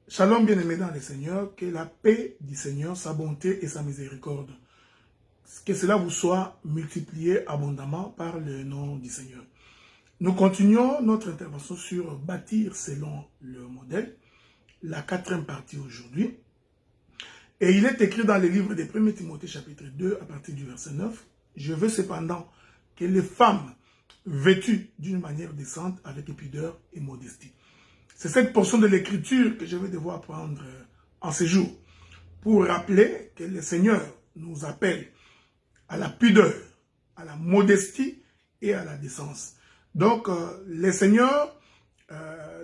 Shalom bien-aimés dans le Seigneur, que la paix du Seigneur, sa bonté et sa miséricorde, que cela vous soit multiplié abondamment par le nom du Seigneur. Nous continuons notre intervention sur bâtir selon le modèle, la 4e partie aujourd'hui. Et il est écrit dans le livre de 1 Timothée chapitre 2 à partir du verset 9. Je veux cependant que les femmes vêtues d'une manière décente avec pudeur et modestie. C'est cette portion de l'écriture que je vais devoir prendre en ce jour pour rappeler que le Seigneur nous appelle à la pudeur, à la modestie et à la décence. Donc, le Seigneur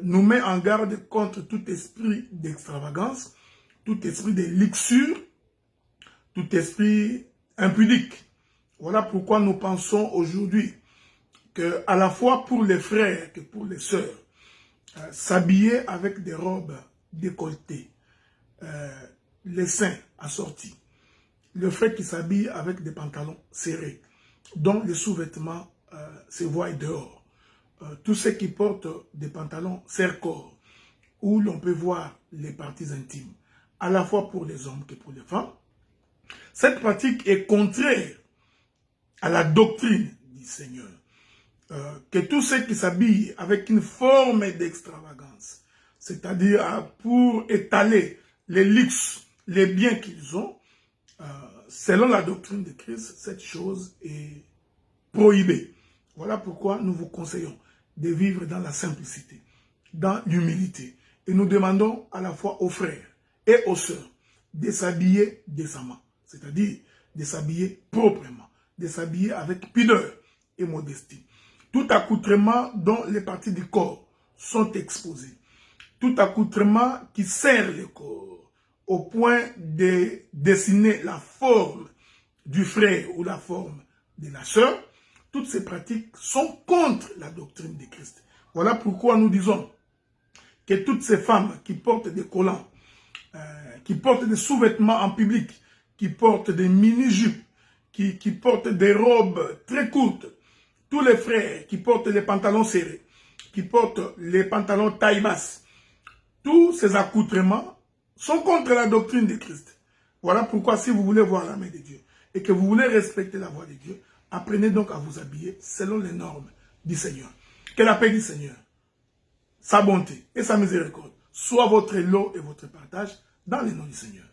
nous met en garde contre tout esprit d'extravagance, tout esprit de luxure, tout esprit impudique. Voilà pourquoi nous pensons aujourd'hui que à la fois pour les frères que pour les sœurs, s'habiller avec des robes décolletées, les seins assortis, le frère qui s'habille avec des pantalons serrés, dont les sous-vêtements se voient dehors, tous ceux qui portent des pantalons serre-corps, où l'on peut voir les parties intimes, à la fois pour les hommes que pour les femmes. Cette pratique est contraire à la doctrine du Seigneur. Que tous ceux qui s'habillent avec une forme d'extravagance, c'est-à-dire pour étaler les luxes, les biens qu'ils ont, selon la doctrine de Christ, cette chose est prohibée. Voilà pourquoi nous vous conseillons de vivre dans la simplicité, dans l'humilité. Et nous demandons à la fois aux frères et aux sœurs de s'habiller décemment, c'est-à-dire de s'habiller proprement, de s'habiller avec pudeur et modestie. Tout accoutrement dont les parties du corps sont exposées, tout accoutrement qui sert le corps, au point de dessiner la forme du frère ou la forme de la sœur, toutes ces pratiques sont contre la doctrine de Christ. Voilà pourquoi nous disons que toutes ces femmes qui portent des collants, qui portent des sous-vêtements en public, qui portent des mini-jupes, qui portent des robes très courtes, tous les frères qui portent les pantalons serrés, qui portent les pantalons taille basse, tous ces accoutrements sont contre la doctrine de Christ. Voilà pourquoi si vous voulez voir la main de Dieu et que vous voulez respecter la voix de Dieu, apprenez donc à vous habiller selon les normes du Seigneur. Que la paix du Seigneur, sa bonté et sa miséricorde soient votre lot et votre partage dans le nom du Seigneur.